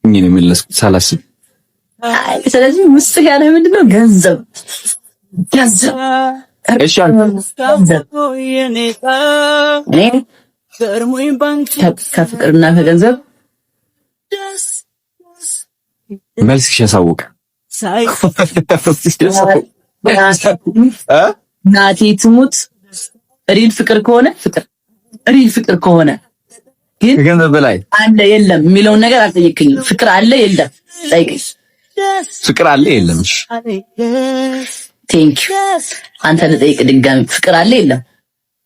እኔ ነው የመለስኩት ሳላስብ። ስለዚህ ውስጥ ያለ ምንድነው? ገንዘብ። እሺ ከፍቅርና ከገንዘብ መልስሽ ያሳውቅ። ናቲ ትሙት ሪል ፍቅር ከሆነ ግን ከገንዘብ በላይ አለ የለም የሚለውን ነገር አልጠየቅኝም። ፍቅር አለ የለም ጠይቀኝ። ፍቅር አለ የለም። እሺ ቴንክ ዩ። አንተ ልጠይቅ ድጋሚ ፍቅር አለ የለም?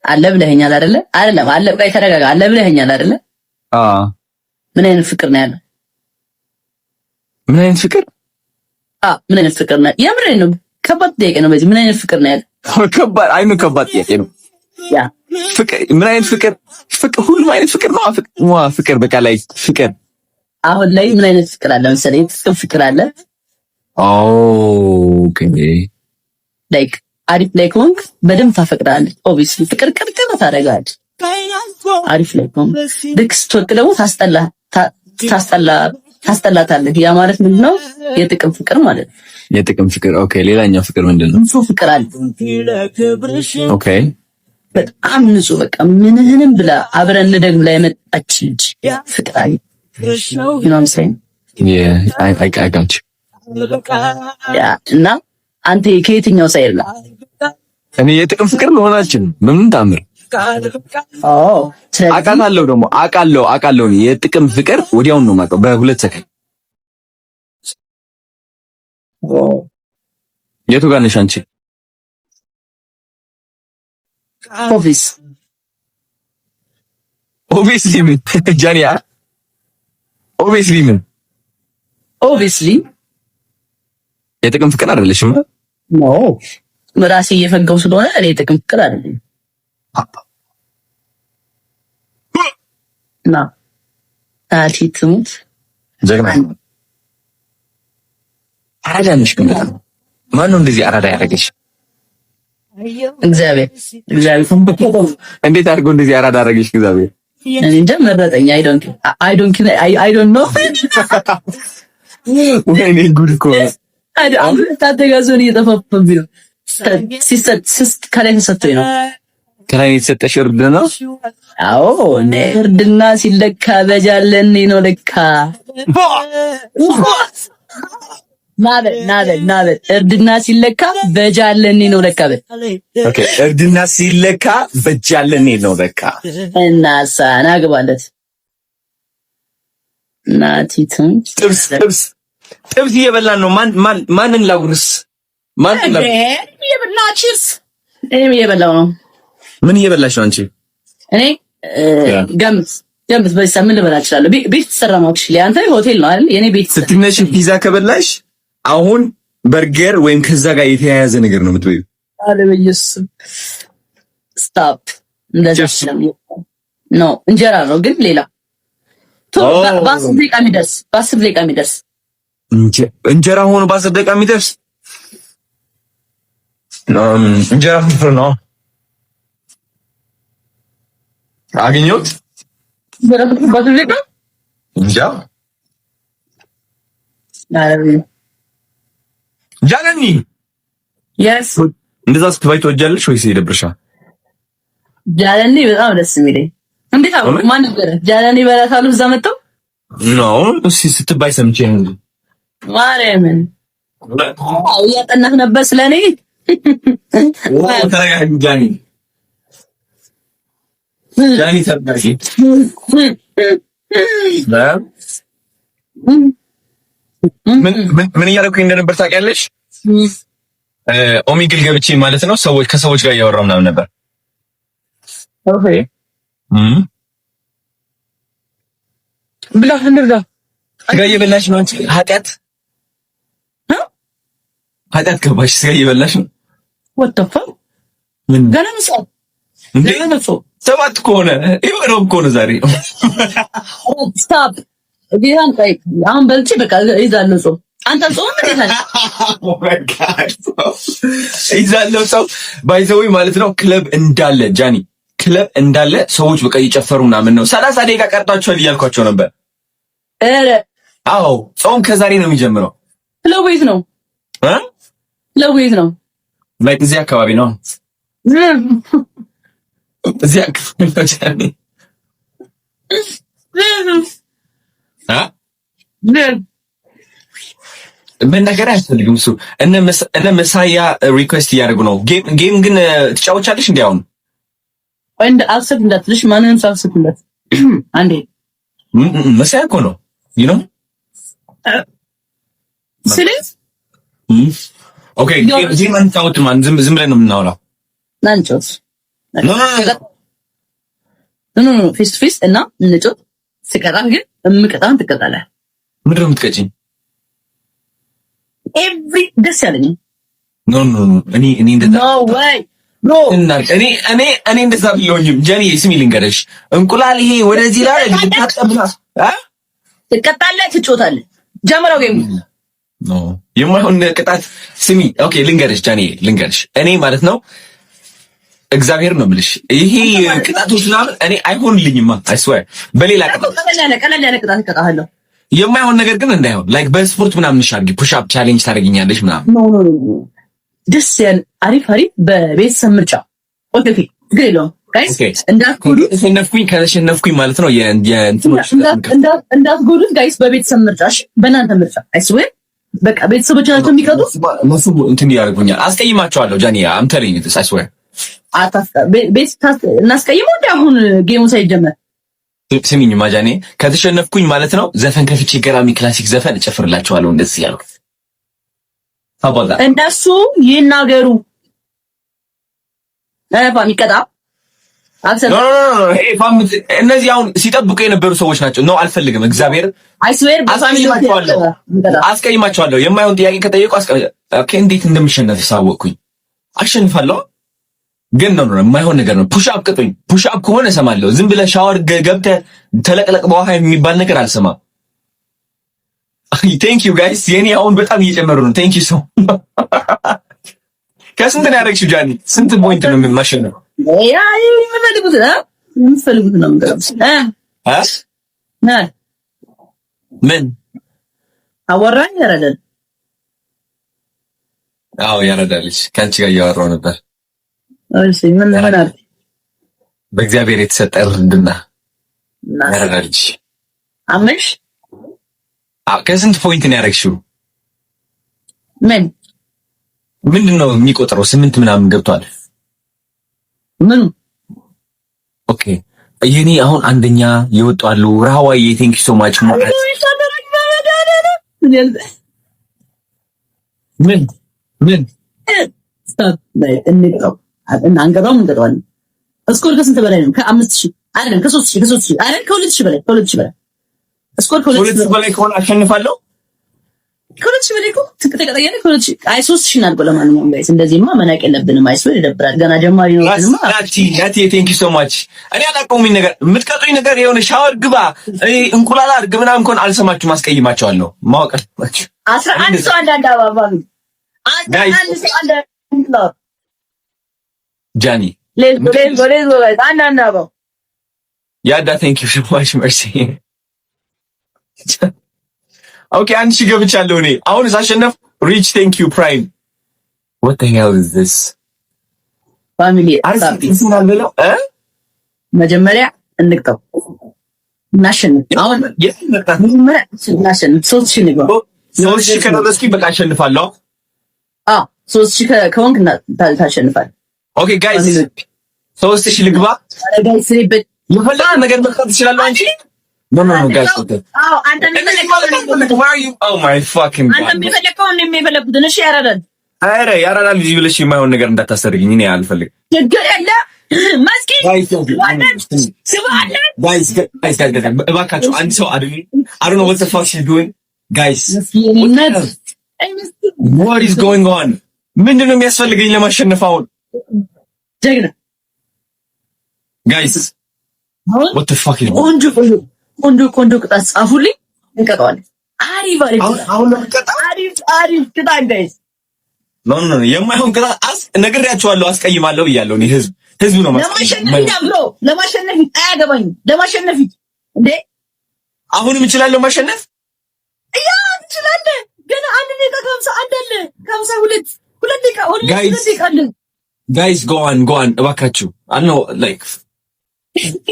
አለ ብለኸኛል አይደለ? አይደለም አለ በቃ ተረጋጋ። አለ ብለኸኛል አይደለ? ምን አይነት ፍቅር ነው ያለው? ምን አይነት ፍቅር? ምን አይነት ፍቅር ነው? የምሬን ነው። ከባድ ጥያቄ ነው። በዚህ ምን አይነት ፍቅር ነው ያለው? ከባድ ጥያቄ ነው። ያ ፍቅር ምን አይነት ፍቅር? ሁሉም አይነት ፍቅር ነው። ፍቅር በቃ ላይ ፍቅር አሁን ላይ ምን አይነት ፍቅር አለ መሰለኝ? ፍቅር አለ። ኦኬ ላይክ አሪፍ ላይ ከሆንክ በደንብ ታፈቅራለህ። ኦብቪስሊ ፍቅር ቅርቅር ታደርጋለህ። አሪፍ ላይ ከሆንክ ልክ ስትወርቅ ደግሞ ታስጠላታለህ። ያ ማለት ምንድነው? የጥቅም ፍቅር ማለት ነው። የጥቅም ፍቅር ኦኬ። ሌላኛው ፍቅር ምንድነው? ንጹህ ፍቅር አለ። ኦኬ በጣም ንጹህ በቃ ምንህንም ብላ አብረን እንደግ ብላ የመጣች ልጅ ፍቅር አለ። you know what I'm saying? yeah I got you. ያ እና አንተ ከየትኛው ሳይል ነው? እኔ የጥቅም ፍቅር ልሆናችን ምን ታምር አውቃለሁ። ደግሞ አውቃለሁ የጥቅም ፍቅር ወዲያውን ነው የማውቀው በሁለት ሰከንድ። የቱ ጋር ነሽ አንቺ? ኦብቪስሊ ምን ጃኒያ ኦብቪስሊ የጥቅም ፍቅር አይደለሽም። ኖ ራሴ እየፈገው ስለሆነ እኔ የጥቅም ፍቅር አይደለም። ና አቲቱት ጀግና አራዳ ነሽ። ግን ማን ነው እንደዚህ አራዳ ያደረገሽ? እግዚአብሔር እንዴት አድርጎ እንደዚህ አራዳ ያደረገሽ? እግዚአብሔር እኔ እንደመረጠኝ I don't know ወይኔ ጉድ እኮ ታደጋዞን እየጠፋብኝ ነው። ከላይ ተሰጥቶኝ ነው። ከላይ የተሰጠሽ እርድ ነው? አዎ እርድና ሲለካ በጃለኔ ነው ለካ። ናበል እርድና ሲለካ በጃለኔ ነው ለካ። ኦኬ እርድና ሲለካ በጃለኔ ነው ለካ። እናሳ ናግባለት ናቲቱን ጥብስ እየበላን ነው። ማንን ላጉርስ? እየበላችስ? እኔም እየበላው ነው። ምን እየበላሽ ነው አንቺ? እኔ ገምት በዚህ ሳምንት ልበላ እችላለሁ። ቤት ተሰራ ነው አክቹሊ። አንተ ሆቴል ነው አይደል? የኔ ቤት ስትነሽ ፒዛ ከበላሽ አሁን በርገር ወይም ከዛ ጋር የተያያዘ ነገር ነው የምትበይው። አለ በኢየሱስ ስቶፕ። እንደዚህ ነው እንጀራ ነው ግን ሌላ በአስር ደቂቃ የሚደርስ እንጀራ ሆኖ በ10 ደቂቃ የሚደርስ እንጀራ ፍርፍር ነው አገኘሁት። በ10 ደቂቃ እንጃ ጃለኒ yes እንደዛ ስትባይ ትወጃለሽ ወይስ ይደብርሻል? ጃለኒ በጣም ደስ የሚለኝ። እንዴት አሁን ማን ነበር ጃለኒ በላታሉ እዛ መጣው ነው እሺ ስትባይ ሰምቼ ነው ማርያምን እያጠናህ ነበር ስለኔ። ተረጋጊ ጃኒ ተረጋጊ። ምን እያደረኩኝ እንደነበር ታውቂያለሽ? ኦሚግል ገብቼ ማለት ነው ከሰዎች ጋር እያወራሁ ምናምን ነበር። ኦኬ ብላ እንርዳ ስጋ እየበላሽ ነው አንቺ። ኃጢአት ገባሽ? ስጋ እየበላሽ ነው። ወጣፋ ምን ገለምሰው ሰባት ከሆነ ይበረው እኮ ነው ዛሬ። ስቶፕ ቢራን ቆይ አሁን በልቼ በቃ ይዛለው ሰው አንተ ጾም እንዴት ይዛለው ሰው ባይዘው ማለት ነው። ክለብ እንዳለ ጃኒ ክለብ እንዳለ ሰዎች በቃ እየጨፈሩ ምናምን ነው። 30 ደቂቃ ቀርጣችኋል እያልኳቸው ነበር። አዎ ጾም ከዛሬ ነው የሚጀምረው። ለቤት ነው ለቤት ነው ላይክ እዚህ አካባቢ ነው እዚህ አካባቢ ምን ነገር አያስፈልግም። እሱ እነ መሳያ ሪኩዌስት እያደረጉ ነው። ጌም ግን ትጫወቻለሽ እንዴ? አሁን ወንድ አክሰፕት እንዳትልሽ ማንንም ሳክሰፕት እንዳት አንዴ መሳያ እኮ ነው you know ስለዚህ ኦኬ ጌም አንታውት ማን ዝም ብለን ነው የምናወራው። ናንቾስ ኖ ፌስ ቱ ፌስ እና እንጮት ስቀጣ ግን እምቀጣን ትቀጣለህ። ምንድን ነው የምትቀጪኝ? ኤቭሪ ደስ ያለኝ ኖ እኔ እንደዛ ኖ ወይ ኖ እኔ እንደዛ ብለውኝም ጀኒ ስሚ ልንገርሽ፣ እንቁላል ይሄ ወደዚህ ላይ ልታጠብና ትቀጣለህ፣ ትጮታለህ። ጀምረው ጌም ኖ የማይሆን ቅጣት ስሚ። ኦኬ ልንገርሽ ጀኒ ልንገርሽ፣ እኔ ማለት ነው እግዚአብሔር ነው የምልሽ፣ ይሄ ቅጣቶች ምናምን እኔ አይሆንልኝማ። አይ ስዌር በሌላ ቅጣት ቀለል ያለ ቅጣት እቀጣለሁ። የማይሆን ነገር ግን እንዳይሆን ላይክ በስፖርት ምናምን ሻርጊ ፑሽ አፕ ቻሌንጅ ታደርጊኛለሽ ምናምን ኖ ደስ ያለ አሪፍ በቤተሰብ ምርጫ ኦኬ ግሬ ነው ጋይስ። ከተሸነፍኩኝ ማለት ነው የእንትኖች እንዳትጎዱት ጋይስ፣ በቤተሰብ ምርጫሽ በእናንተ ምርጫ አይስዌ በቃ ቤተሰቦች ናቸው የሚቀጡት። እነሱ እንትን ያደርጉኛል፣ አስቀይማቸዋለሁ። ጃኒ አም ቴሊንግ ዩ ዲስ አይስዌ እናስቀይመው እንደ አሁን ጌሙ ሳይጀመር ስሚኝ ማጃኔ፣ ከተሸነፍኩኝ ማለት ነው ዘፈን ከፍቼ ገራሚ ክላሲክ ዘፈን እጨፍርላቸዋለሁ። እንደዚህ ያልኩ አባዳ እንደሱ ይናገሩ። ፋም ይቀጣ አክሰል እነዚህ አሁን ሲጠብቁ የነበሩ ሰዎች ናቸው። ነው አልፈልግም። እግዚአብሔር አይስዌር አስቀይማቸዋለሁ። የማይሆን ጥያቄ ከጠየቁ እንዴት እንደምሸነፍ ሳወቅኩኝ አሸንፋለሁ። ግን ነው የማይሆን ነገር ነው። ፑሽ አፕ ቅጡኝ። ፑሽ አፕ ከሆነ እሰማለሁ። ዝም ብለህ ሻወር ገብተህ ተለቅለቅ በውሃ የሚባል ነገር አልሰማም። ቴንክ ዩ ጋይስ። የኔ አሁን በጣም እየጨመሩ ነው። ቴንክ ዩ ሶ ከስንት ነው ያደረግሽው ጃኒ? ስንት ፖይንት ነው የማሸነፈው? ምን አወራኝ ያረዳል? አዎ ያረዳልሽ። ከአንቺ ጋር እያወራሁ ነበር። እሺ ምን አለ? በእግዚአብሔር የተሰጠ እርድና ያረዳልሽ። አመሽ ከስንት ፖይንት ነው ያደረግሽው? ምንድነው የሚቆጥረው? 8 ምናምን ገብቷል። ምን ኦኬ የኔ አሁን አንደኛ ይወጣሉ። ራዋዬ ቴንክ ዩ ሶ ማች ማለት ምን አንገባም እንገባለን። እስኮር ከስንት በላይ ነው? ከ5000 አይደለም፣ ከ3000 አይደለም፣ ከ2000 በላይ እስኮር ከ2000 በላይ ከሆነ አሸንፋለሁ። ከ2000 በላይ እኮ ተቀጣጣየነ ከ2000 አይ 3000 እናድርገው። ለማንኛውም ጋይስ እንደዚህማ መናቅ የለብንም። አይስወር ይደብራል። ገና ጀማሪ ነው። ናቲ ቴንክ ዩ ሶ ማች። እኔ አላውቀውም ነገር የምትቀጡኝ ነገር የሆነ ሻወር ግባ እንቁላል አድርግ ምናምን ከሆነ አልሰማችሁም፣ አስቀይማቸዋለሁ። ማወቅ አለባችሁ። 11 ሰው አንዳንድ አባባ አንዳንድ ሰው አንዳንድ ጃኒ ሌትስ ጎ ጋይስ አንዳንድ አባባ ያዳ ቴንክ ዩ ሶ ማች መርሲ። ኦኬ 1000 ገብቻለሁ እኔ አሁን ሳሸነፍ ሪች ቴንክ ዩ ፕራይም what the hell is this ፋሚሊ አርሰናል ብለው መጀመሪያ እንቅጠው እናሸንፍ። አሁን መጀመሪያ እናሸንፍ። 3000 ነው 3000 ከደረስኪ በቃ አሸንፋለሁ። 3000 ከሆንክ ታሸንፋለህ። ኦኬ ጋይስ 3000 ልግባ። ጋይስ ሪበት የፈለገ ነገር መጥፋት ትችላለህ አንቺ No, guys. Okay. አንተ oh my fucking god. አንተ የሚፈልገው እንደሚፈልጉት እሺ ያራዳል። አረ ያራዳል ልጅ ብለሽ የማይሆን ነገር እንዳታሰርግኝ እኔ አልፈልግም። ችግር የለ መስኪ guys እባካችሁ አንድ ሰው አድርጉ። I don't know what the fuck she's doing. Guys. What is going on? ምንድነው የሚያስፈልገኝ ለማሸነፍ አሁን? ጀግና guys. What the fuck is ቆንጆ ቅጣት ጻፉልኝ፣ እንቀጣዋለን። አሪፍ አሁን አሪፍ ቅጣት ጋይስ። ኖ የማይሆን ቅጣት ነግሬያቸዋለሁ፣ አስቀይማለሁ ብያለሁ። እኔ ህዝብ ነው ለማሸነፍ አያገባኝም። ለማሸነፍ እንዴ አሁንም እችላለሁ ማሸነፍ። ሁለት ደቂቃ ጋይስ go on እባካችሁ አኖ ላይክ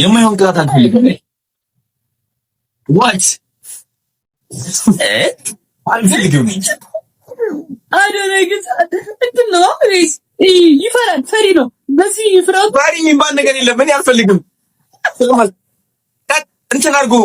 የማይሆን ቅጣት አልፈልግም what አልፈልግም ይፈራል ፈሪ ነው በዚህ ይፍራል ፈሪ የሚባል ነገር የለም እኔ አልፈልግም እንትን አድርጎ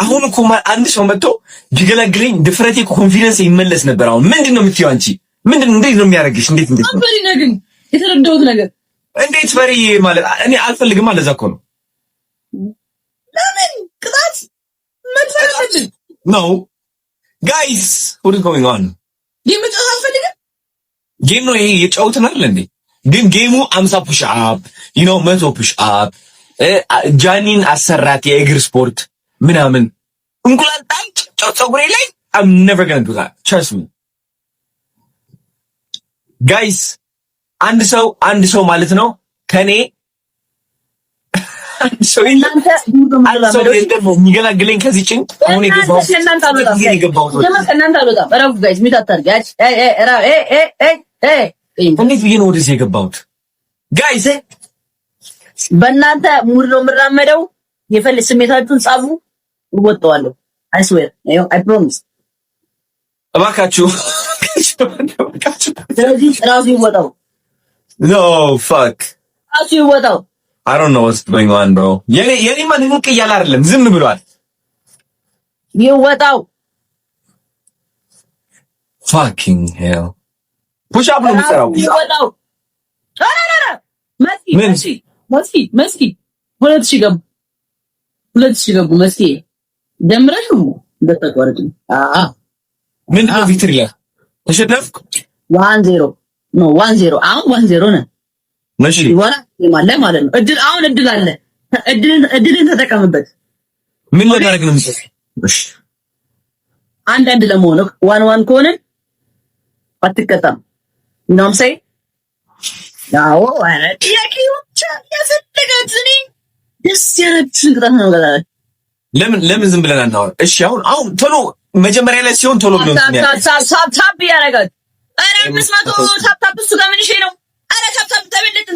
አሁን እኮ አንድ ሰው መጥቶ ቢገላግለኝ ድፍረቴ ኮንፊደንስ ይመለስ ነበር አሁን ምንድነው የምትይው አንቺ ምንድነው እንዴት ነው የሚያደርግሽ እንዴት ፈሪ ነህ ግን የተረዳሁት ነገር እንዴት ፈሪ ማለት እኔ አልፈልግም አለ እዛ እኮ ነው ለምን ቅጣት መጥፋት ነው ጋይስ what is going on የመጨረሻ አልፈልግም ጌም ነው ይሄ የጫውተናል እንዴ ግን ጌሙ 50 ፑሽ አፕ 100 ፑሽ አፕ ጃኒን አሰራት የእግር ስፖርት ምናምን እንቁላል ጣጭ ፀጉሬ ላይ I'm never going to do that trust me guys አንድ ሰው ማለት ነው ከኔ አንድ ሰው ይገላግለኝ ከዚህ ጭንቅ አሁን የገባው እንዴት ብዬ ነው ወደዚህ የገባሁት ጋይስ በእናንተ ሙድ ነው የምራመደው የፈልግ ስሜታችሁን ጻፉ እወጣዋለሁ I swear I promise እባካችሁ ስለዚህ ራሱ ይወጣው no fuck ራሱ ይወጣው I don't know what's going on bro የኔ ማን ንቅ እያለ አይደለም ዝም ብሏል ይወጣው fucking hell push up ነው የምትሰራው ይወጣው አራራ መስኪ ሁለት ሺህ ገቡ መስኪ ደምረሽ እንደተቋረጥ ምን ነው ቪክቶሪ ላይ ተሸነፍኩ 1-0 ነው 1-0 አሁን 1-0 ነው መቼ ወራ ማለት ነው እድል አለ እድልን ተጠቀምበት ምን ለማድረግ ነው የምትሰራው እሺ አንድ ለመሆን 1-1 ከሆነ አትቀጣም ነው ሳይ ያው አረ ጥያቄዎች ያሰደጋችሁኝ ደስ ያላችሁን ቅጣት ነው ገና ለምን ዝም ብለን አናወራ እሺ አሁን ቶሎ መጀመሪያ ላይ ሲሆን ቶሎ ብሎ ታፕ ያረጋል አረ 500 ታፕ እሱ ጋር ምን ይሄ ነው አረ ታፕ ተበልጥ